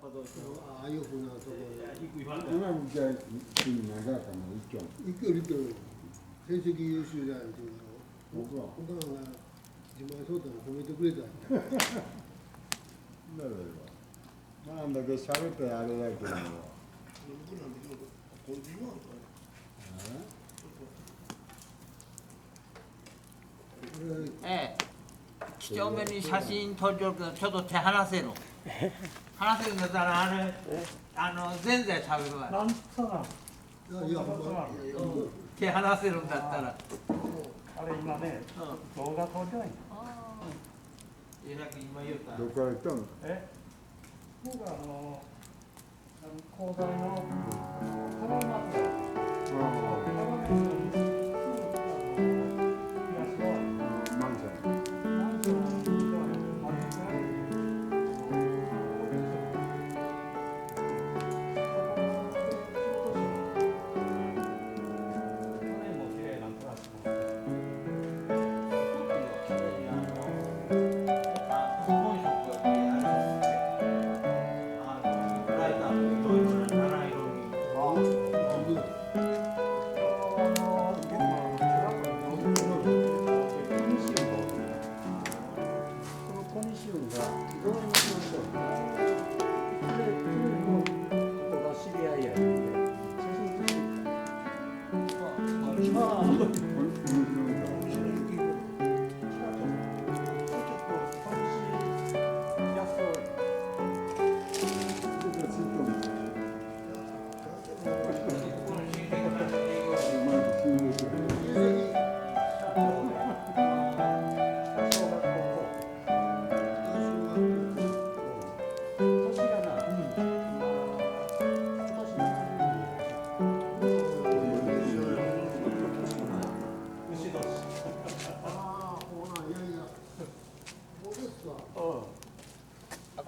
ああいうふうなところ。今みたいに長かったの一挙。一挙立教成績優秀だよっていうのを。僕は。おかんが自前相談を褒めてくれたんだ。だろう。まあ、だけ喋ってあれだけど。ええ、几帳面に写真撮るけどちょっと手離せの離せるんだったらぜんざい食べるわなんそらいや手離せるんだったらあれ今ね、動画撮りたい今言うたどこから行ったの？僕は高台の川松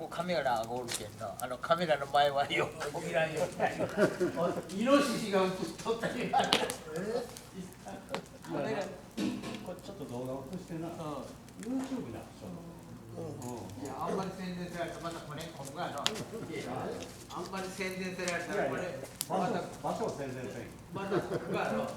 カメラがおるけんのカメラの前はよく見らんよイノシシが映っとったりちょっと動画映してな、YouTube だいや、あんまり宣伝されたらまたこれ今後やなあんまり宣伝されたらこれ場所を宣伝せんまたここやろ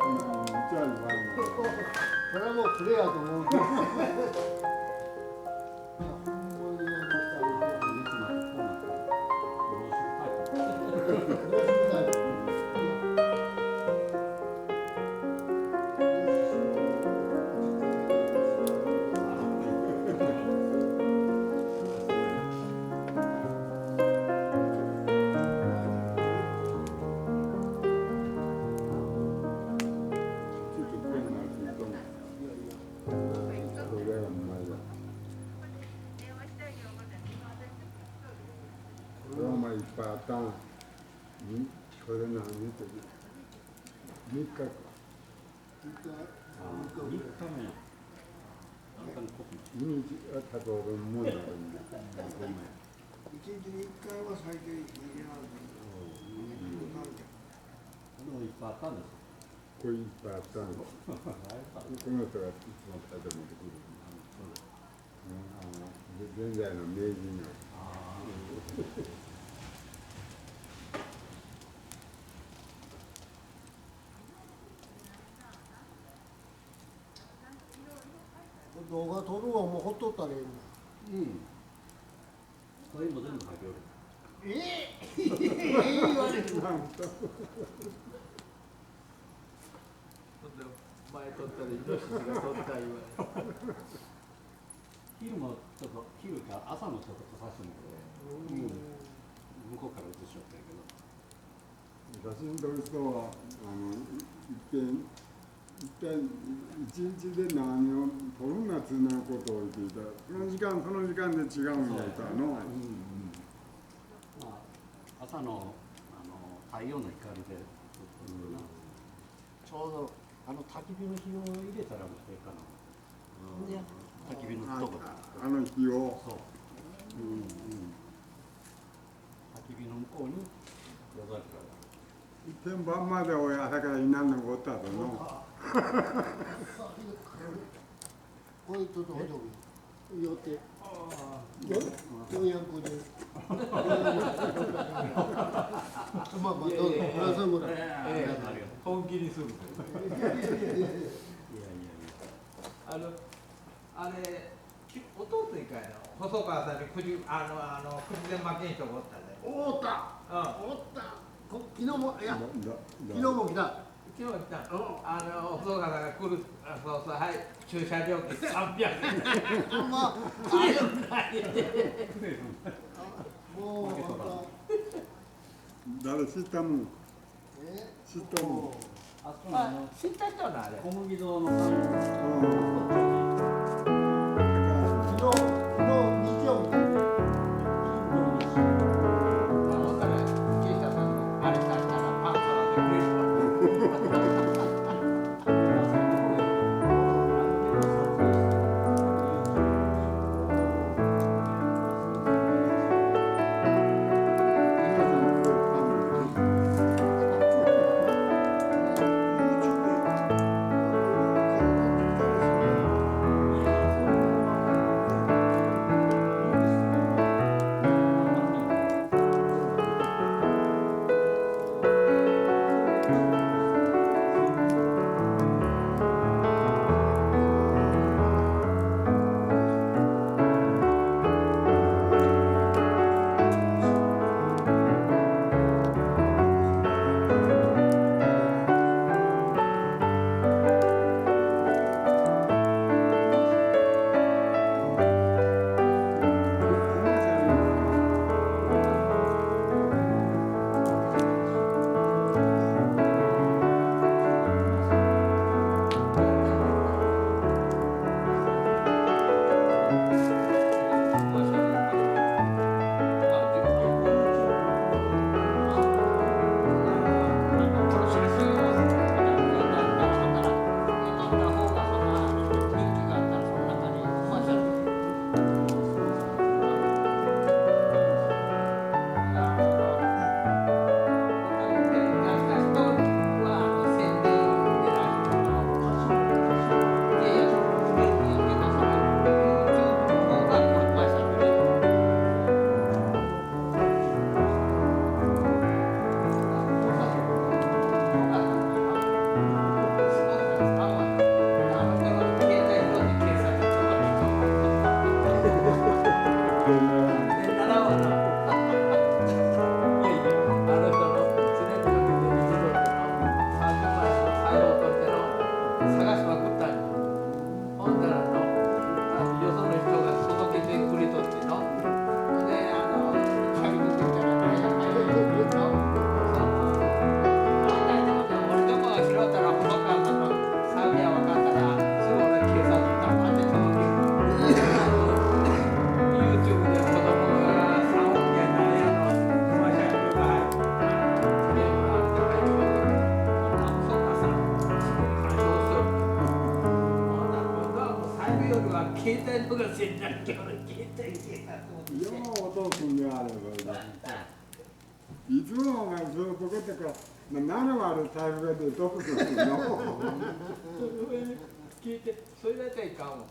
ゃ言わんの。それはもうプレイヤーと思うけど。ほんまにいつまでこうなったらよろしく書いていっぱいあったん。それ何日？3日か。3日目や。2日は多分俺もんだよね。一日に一回は最低いけないでもいっぱいあったんですよ。これいっぱいあったん。この人がいつも食べてくる。現在の名人の。動画撮るわもうほっとったらええんだ。そういうの全部書きよる。言われる。前取ったらイノシシが取った言われる。昼もちょっと昼か朝もちょっと来させてもらって、向こうから写しよったんやけど。写真撮る人は一日で何を撮るなつうなことを言っていたら、その時間で違うんやったの。まあ朝の太陽の光でちょうど焚き火の火を入れたらもうええかな。焚き火のとこだ。日を。そう。焚き火の向こうに夜桜が。天晩まで親朝からいなんのおったとの。これちょっとほどくよって450まあまあどうぞ皆さんも本気にする。あれ弟いかやの細川さんに口で負けん人がおったで。おったおった昨日もいや昨日も来た。昨日来た細川さんが来るそうはい駐車料金300円。ほんまもう本誰知ったもん。当知ったもん。あそこの知った人なあれ。小麦堂の昨日日曜日あ携帯のがせんなきゃ携帯よう音すんであればいつもお前そのポケットから7割財布が出てどこするの聞いてそれだけいかんもん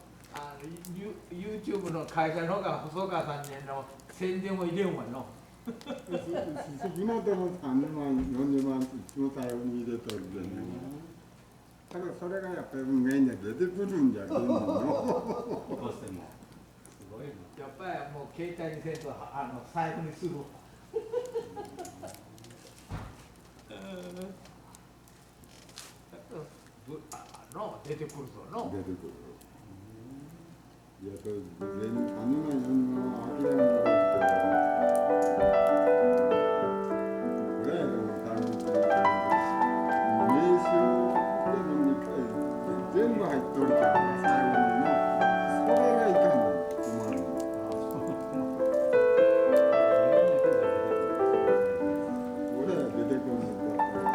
YouTube の会社の方が細川さんにの宣伝を入れんわの今でも30万40万その財布に入れとるでねだからそれがやっぱり面に出てくるんじゃけんのどうしてもすごいな。やっぱりもう携帯にせんと財布にするわ出てくるぞの出てくるいやと全30万40万諦めたこれでも多分名刺を全部入っとるから最後にのそれがいかんの困るこれ出てくるんだったら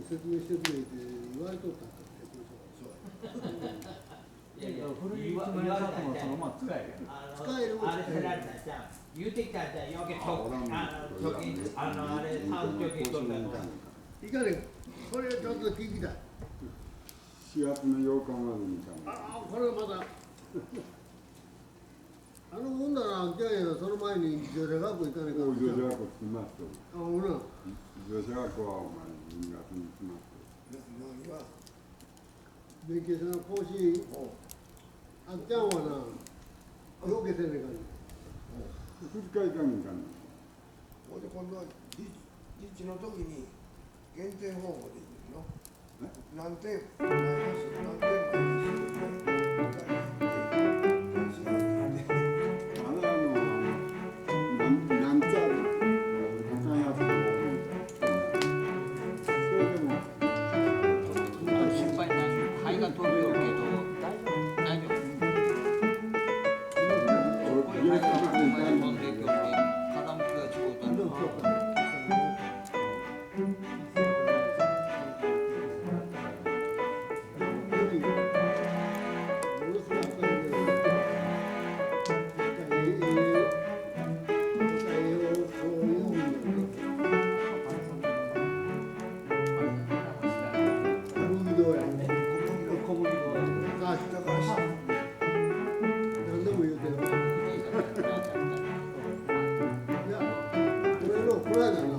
説明してくれって言われとったんだいやいや古い言われたもそのまま使える。使えるあれせられたじゃん言うてきたじゃんよけ貯金あれ3貯金取るんだいかねこれちょっと聞きたい4月の8日までにかあこれまだほんだらじゃあその前に女子学校行かねえか女子学校来ますとほら女子学校はお前2月に来ますと何が勉強の講師あっちゃんはなよけせねえかね2日行かねえかねほんで今度は実地の時に減点方法でいいの何点マイナス何点マイナスなんちゃら高いやつが多いんだそれでも心配ない肺が飛びよるけど大丈夫これ肺が飛んでいくよって傾きが違うたんこ堂や。小麦粉だよね。高橋。高橋何でも言うてる。いや、俺のこの間な。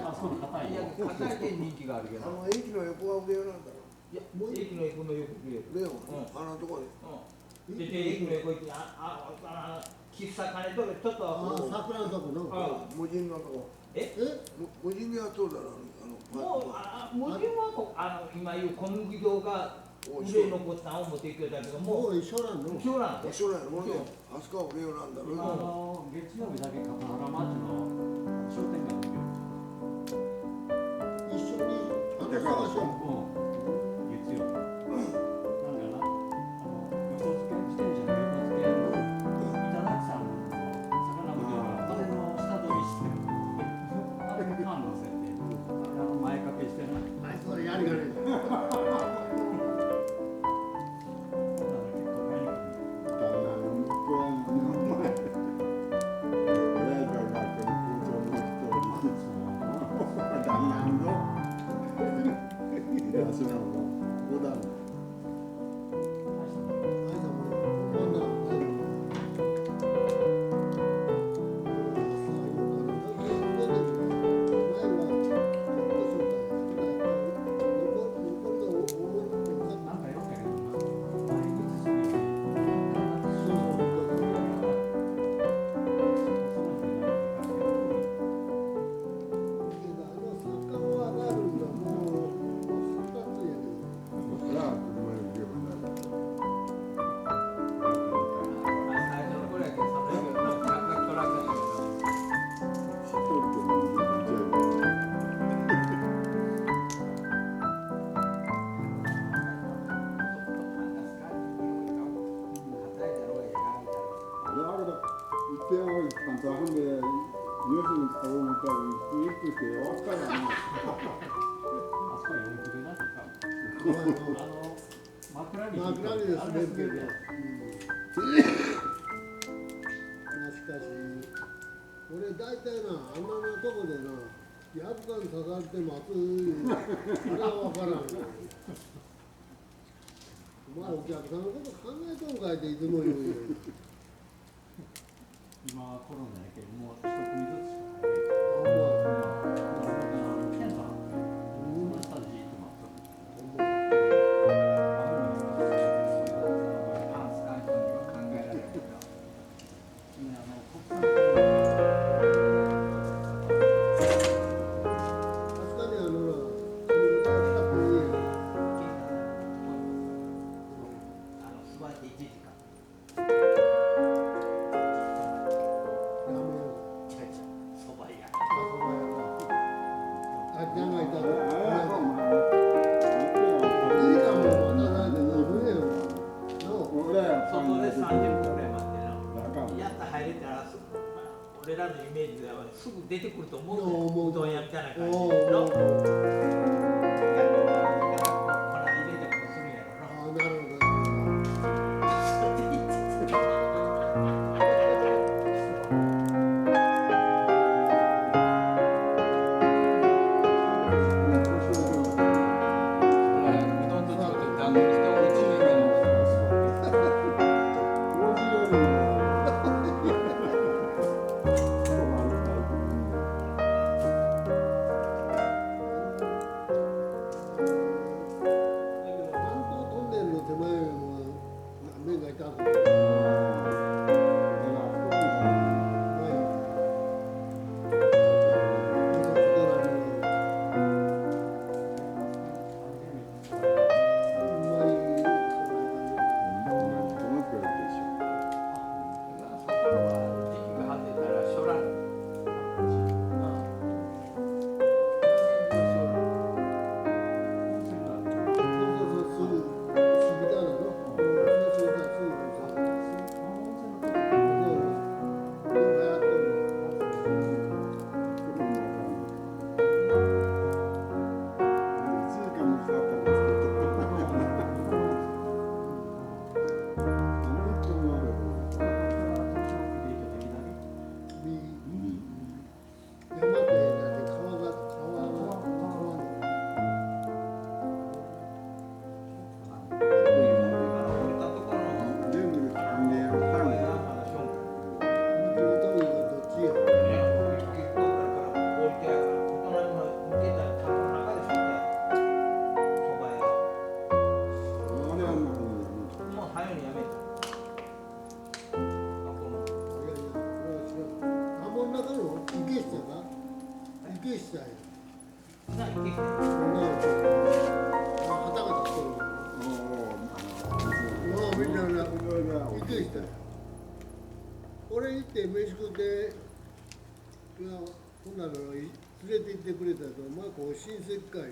あ、そう硬いよ。硬いで人気があるけど。駅の横が上なんだろいや、駅の横の横で。レオン、あのとこでで、駅の横行って喫茶カレーとちょっと。桜のとこの。無人のとこえ？無人でやっとるだろもう無人は今いう小麦堂が上のボタンを持っていくだけどもう一緒なんの。一緒なんで。一緒なんやもんねあそこはレオなんだろ月曜日だけ笠原町の商店街に一緒に探しよう。月曜日。なんかな、横付け自転車の横付けの板垣さんの魚もあれの下取りしてあれに缶乗せて前掛けしてな。あいつはやりがね枕木ですねけど。しかし俺大体なあんなとこでなヤブカン刺されて待つそれは分からん。お前お客さんのこと考えとんかいっていつも言うよ。今はコロナやけどもう一組ずつしか入れない。検査なんで、マッサージ行ってもらった。俺らのイメージではすぐ出てくると思うよ。うどん屋みたいな感じの。入れてもするんやろな。なるほど。俺行って飯食ってほんなら連れて行ってくれたやつお前こう親戚かい